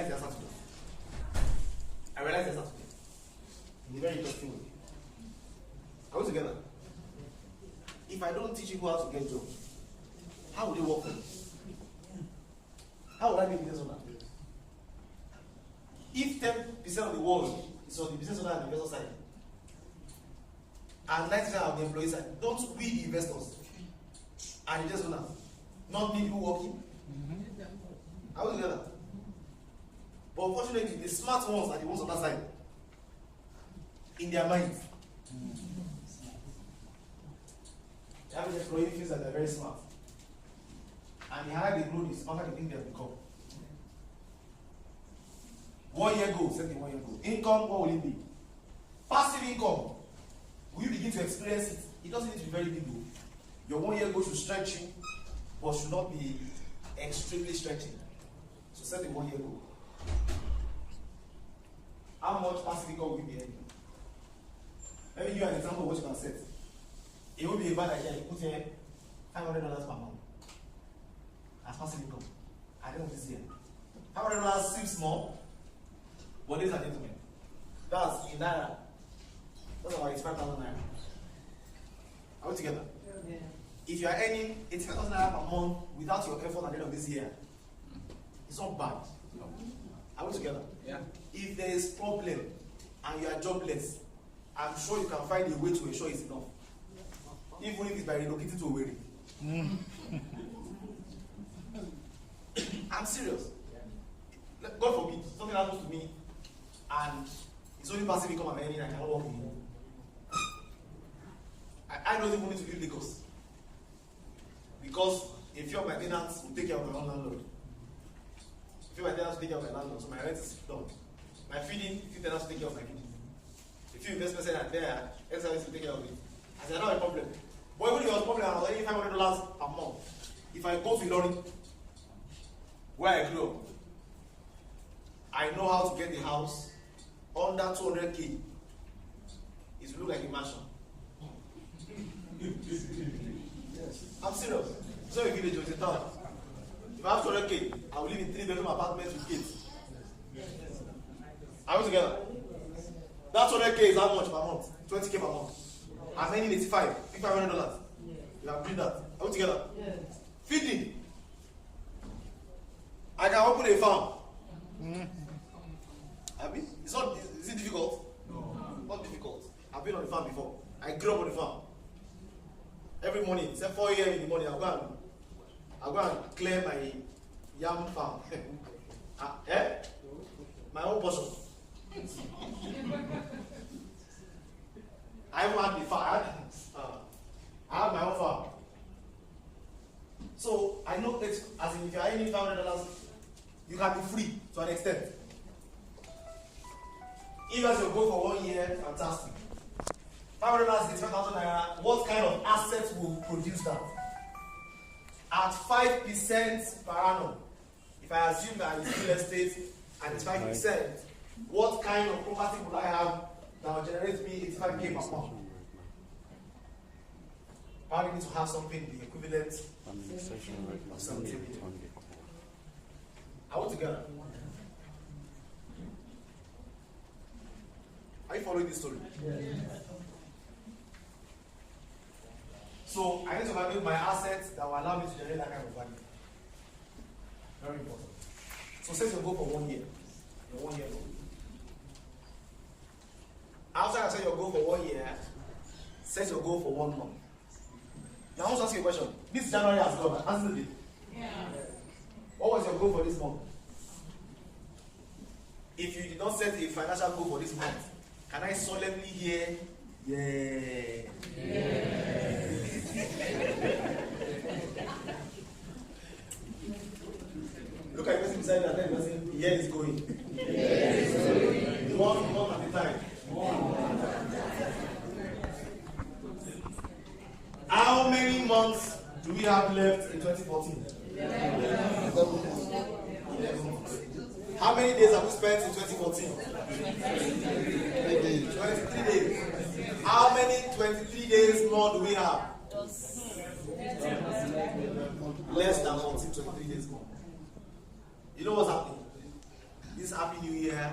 realized the answer today. I realized the answer today. In a very interesting way. Are we together? If I don't teach people how to get jobs, how will they work for me? How will I be a business owner? If 10% of the world is on the business owner and the investor side, and 90% of the employees side, don't we the investors and the business owners not need people working? Are we together? But unfortunately, the smart ones are the ones on that side. In their minds. The average employee feels that they're very smart. And the higher they grow, the smarter they think they have become. 1 year goal, set the 1 year goal. Income, what will it be? Passive income. Will you begin to experience it? It doesn't need to be very big though. Your 1 year goal should stretch you, but should not be extremely stretching. So set the 1 year goal. How much passive income will you be earning? Let me give you an example of what you can set. It will be a bad idea. You put here $500 per month as passive income at the end of this year. $500 seems small, but ladies and gentlemen, that's in Naira. That's about 85,000 Naira. Are we together? Yeah. If you are earning 85,000 Naira per month without your effort at the end of this year, it's not bad. No. Are we together? Yeah. If there is problem and you are jobless, I'm sure you can find a way to ensure it's enough. Even if it's by relocating to Owerri. I'm serious. God forbid, something happens to me and it's only passive income I'm earning, I cannot work anymore. I don't even need to leave Lagos. Because a few of my tenants will take care of my own landlord. A few of my tenants will take care of my landlord, so my rent is done. My feeding, a few tenants will take care of my feeding. A few investments are there, exercise will take care of it. I said, I don't have a problem. But even if there was a problem, I was earning $500 per month. If I go to Ilorin, where I grew up, I know how to get the house under 200K. It will look like a mansion. Yes. I'm serious. So a village with a town. If I have 200K, I will live in 3-bedroom apartments with kids. Are we together? That 200K is how much per month? 20K per month. I'm earning $500. You have agreed that. Are we together? Yes. Feeding. I can open a farm. It's not. Is it difficult? No. Not difficult. I've been on the farm before. I grew up on the farm. Every morning, except 4 a.m. in the morning, I'll go and clear my yam farm. My own portion. I haven't had the farm. I have my own farm. So I know that as in if you're earning $500, you can be free to an extent. If that's your goal for 1 year, fantastic. $500 is 10,000 Naira. What kind of assets will produce that? At 5% per annum, if I assume that it's real estate and it's 5%, what kind of property will I have that will generate me 85K per month? Probably need to have something the equivalent of 70 million. Are we together? Are you following this story? Yeah. So I need to value my assets that will allow me to generate that kind of value. Very important. So set your goal for 1 year. Your 1 year goal. After I set your goal for 1 year, set your goal for 1 month. Now I want to ask you a question. This January has gone, hasn't it? Yeah. What was your goal for this month? If you did not set a financial goal for this month, can I solemnly hear, yeah? Look at the person beside you and tell the person, yeah, it's going. One at a time. How many months do we have left in 2014? 11 months. How many days have we spent in 2014? 23 days. How many 23 days more do we have? Less than 14, 23 days more. You know what's happening? Happy New Year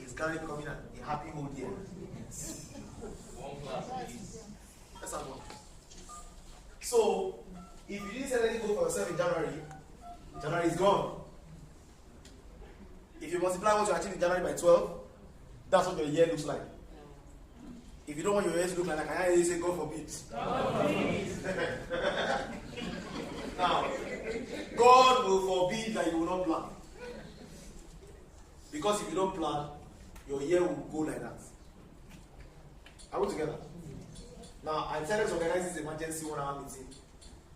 is currently becoming a happy old year. One class, please. Let's have one. So, if you didn't set any goal for yourself in January, January is gone. If you multiply what you achieve in January by 12, that's what your year looks like. If you don't want your year to look like, can I say God forbid? God forbid. Now, God will forbid that you will not plan. Because if you don't plan, your year will go like that. Are we together? Now, I decided to organize this emergency 1 hour meeting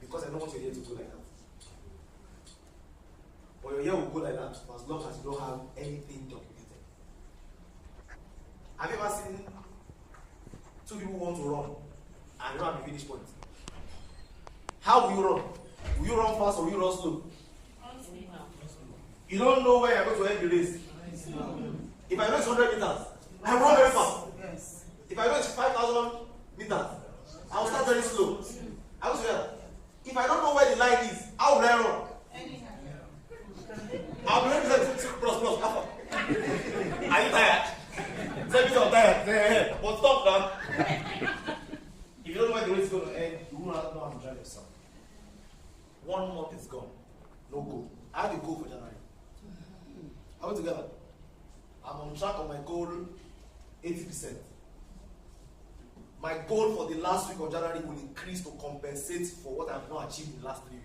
because I don't want your year to go like that. But your year will go like that for as long as you don't have anything documented. Have you ever seen two people who want to run and they don't have the finish point? How will you run? Will you run fast or will you run slow? You don't know where you're going to end the race. If I know it's 100 meters, I run very fast. Yes. If I know it's 5,000 meters, I will start very slow. I will say, if I don't know where the line is, how will I run? I'll be ready to plus. Are you tired? Say me I'm tired. But stop now. If you don't know where the race is going to end, you will not know how to drive yourself. 1 month is gone. No goal. I have a goal for January. Are we together? I'm on track on my goal 80%. My goal for the last week of January will increase to compensate for what I've not achieved in the last 3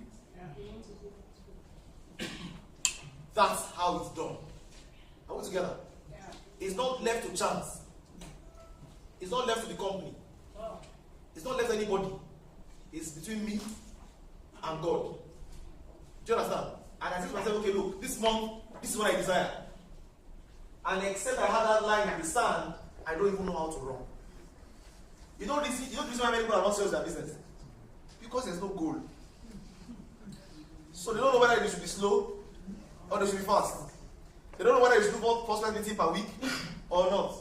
weeks. That's how it's done. Are we together? It's not left to chance. It's not left to the company. It's not left to anybody. It's between me and God. Do you understand? And I say to myself, okay, look, this month, this is what I desire. And except I have that line in the sand, I don't even know how to run. You know this why many people are not serious in their business? Because there's no goal. So they don't know whether they should be slow or they should be fast. They don't know whether they should do 4 personal meetings per week or not.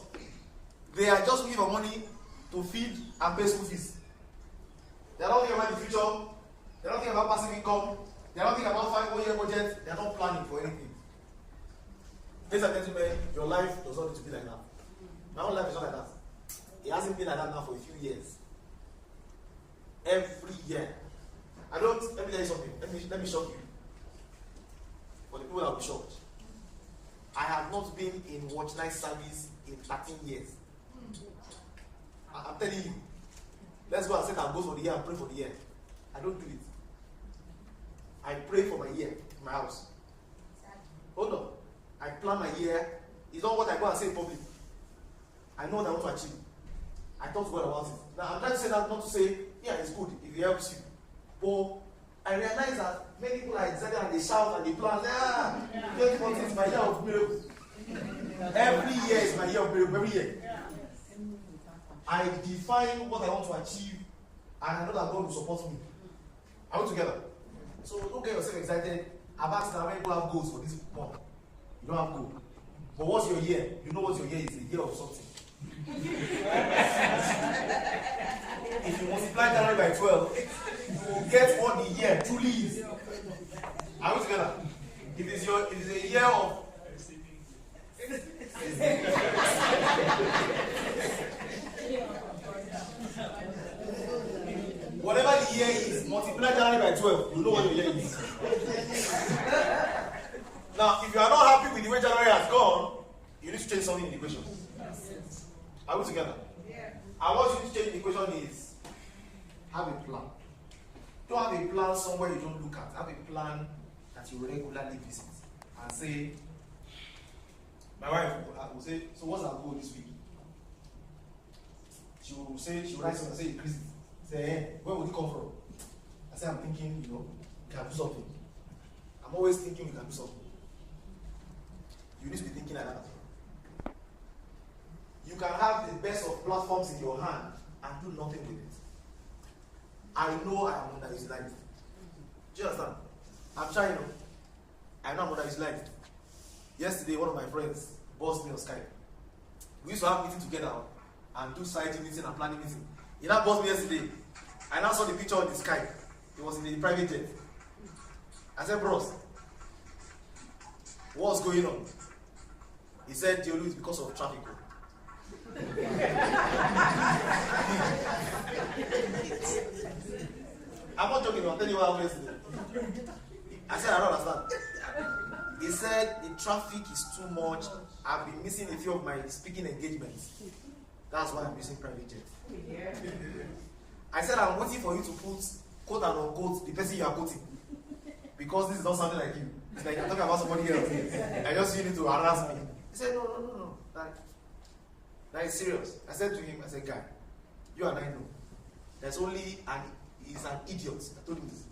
They are just looking for money to feed and pay school fees. They are not thinking about the future. They are not thinking about passive income. They are not thinking about 5 1 year budget. They are not planning for anything. Ladies and gentlemen, your life does not need to be like that. My own life is not like that. It hasn't been like that now for a few years. Every year. Let me tell you something. Let me shock you. For the people that will be shocked. I have not been in watch night service in 13 years. I'm telling you. Let's go and set our goals for the year and pray for the year. I don't do it. I pray for my year in my house. Hold on. I plan my year. It's not what I go and say in public. I know what I want to achieve. I talk to God about it. Now, I'm trying to say that not to say, yeah, it's good if it helps you. But I realize that many people are excited and they shout and they plan, 2014 is my year of miracle. Every year is my year of miracle, every year. I define what I want to achieve and I know that God will support me. Are we together? So don't get yourself excited. I've asked how many people have goals for this month. You don't have goals. But what's your year? You know what your year is, a year of something. If you multiply January by 12, you will get what the year truly is. Are we together? If it's a year of whatever the year is, multiply January by 12, you know what your year is. Now, if you are not happy with the way January has gone, you need to change something in the equation. Are we together? Yeah. And what you need to change in the equation is have a plan. Don't have a plan somewhere you don't look at. Have a plan that you regularly visit and say, my wife will say, so what's our goal this week? She will write something and say, increase it. Say, hey, where would it come from? I say, I'm thinking, we can do something. I'm always thinking we can do something. You need to be thinking like that. You can have the best of platforms in your hand and do nothing with it. I know I am underutilized. Do you understand? I'm trying. I know I'm underutilized. Yesterday, one of my friends bossed me on Skype. We used to have meeting together and do site meeting and planning meeting. He now bossed me yesterday. I now saw the picture on the Skype. It was in the private jet. I said, bros, what's going on? He said Deolu is because of traffic. I'm not joking, I'll tell you what happened yesterday. I said I don't understand. He said the traffic is too much. I've been missing a few of my speaking engagements. That's why I'm using private jet. Yeah. I said I'm waiting for you to put quote and unquote the person you are quoting. Because this is not something like you. It's like you're talking about somebody else. I just you need to harass me. He said, no. That is serious. I said to him, I said, guy, you and I know. He's an idiot. I told him this.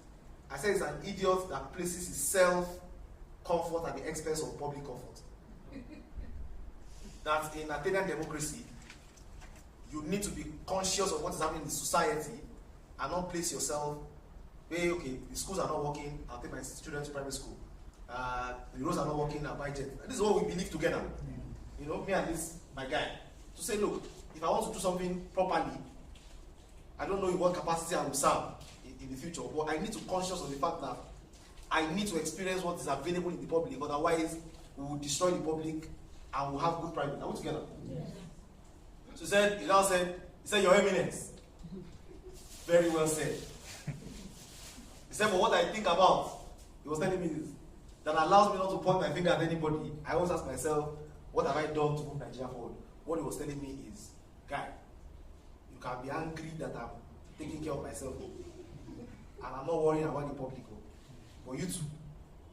I said he's an idiot that places his self-comfort at the expense of public comfort. That in Athenian democracy, you need to be conscious of what is happening in the society and not place yourself, hey, okay, the schools are not working, I'll take my children to private school. The roads are not working, I'll buy jet. This is what we believe together. You know, me and this, my guy. To say, look, if I want to do something properly, I don't know in what capacity I will serve in the future, but I need to be conscious of the fact that I need to experience what is available in the public, otherwise we will destroy the public and we'll have good private. Are we together? Yeah. So he said, Your Eminence. Very well said. He said, but what I think about, he was telling me this, that allows me not to point my finger at anybody. I always ask myself, what have I done to move Nigeria forward? What he was telling me is, guy, you can be angry that I'm taking care of myself, and I'm not worrying about the public. But you too,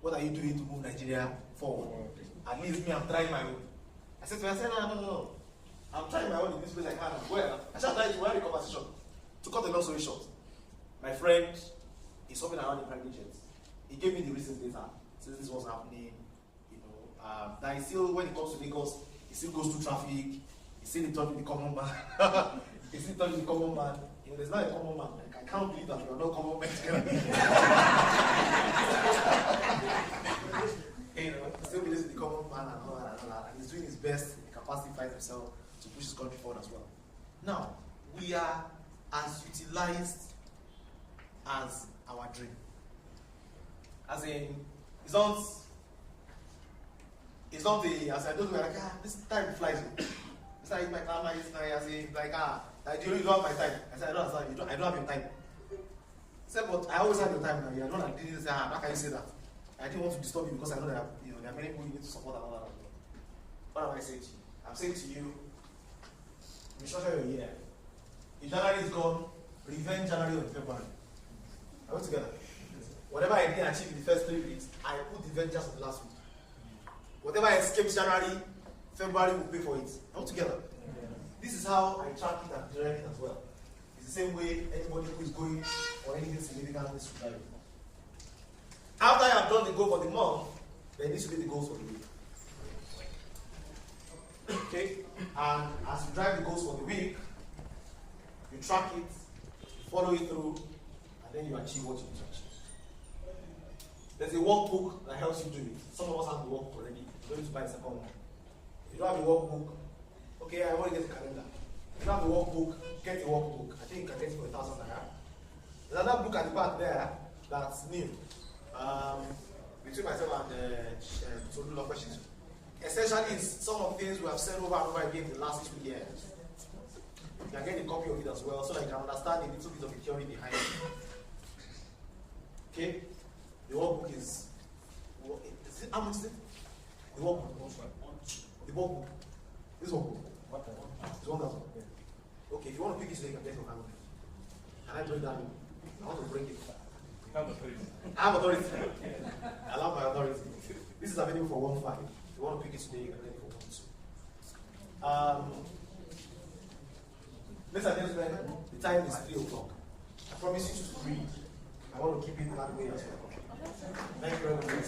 what are you doing to move Nigeria forward? At least me, I'm trying my own. I said to him, no. I'm trying my own in this place I can as well. I just tried to have a conversation. To cut a long story short, my friend is hopping around in private jets. He gave me the reasons later, since this was happening. You know, that he still, when it comes to Lagos, he still goes through traffic. He still in touch with the common man. He's still in touch with the common man. You know, there's not a common man. Like, I can't believe that you are not common man. You know, he still believes in the common man and all that. And he's doing his best in the capacity to fight himself to push his country forward as well. Now, we are as utilized as our dream. As in, it's not as I told you, like, this time flies. It's like, my time is like, you don't have my time. I said, I don't understand, I don't have your time. He said, but I always have your time now. You know, I didn't say, how can you say that? I didn't want to disturb you because I know that there are many people you need to support and all that. What am I saying to you? I'm saying to you, restructure your year. If January is gone, revenge January or February. Are we together? Whatever I didn't achieve in the first 3 weeks, I put the vengeance on the last week. Whatever escapes January, February will pay for it. Are we together? This is how I track it and direct it as well. It's the same way anybody who is going for anything significant needs to drive it. After I have done the goal for the month, there needs to be the goals for the week. Okay? And as you drive the goals for the week, you track it, you follow it through, and then you achieve what you need to achieve. There's a workbook that helps you do it. Some of us have the workbook already. You don't need to buy a second one. If you don't have a workbook, okay, I want to get a calendar. If you don't have a workbook, get a workbook. I think you can get it for 1,000 naira. There's another book at the back there that's new. Between myself and Deolu questions. Essentially, it's some of the things we have said over and over again in the last 2 years. You can get a copy of it as well so that you can understand a little bit of the theory behind it. Okay? The workbook is it, how much is it? The workbook. The workbook. This workbook. It's 1,000. Okay, if you want to pick it today, you can get your family. Can I bring that in? I want to bring it. I have authority. I love my authority. This is available for 1,500. If you want to pick it today, you can get it for 1,200. Ladies and gentlemen, the time is 3 o'clock. I promise you to read. I want to keep it that way as well. Thank you very much.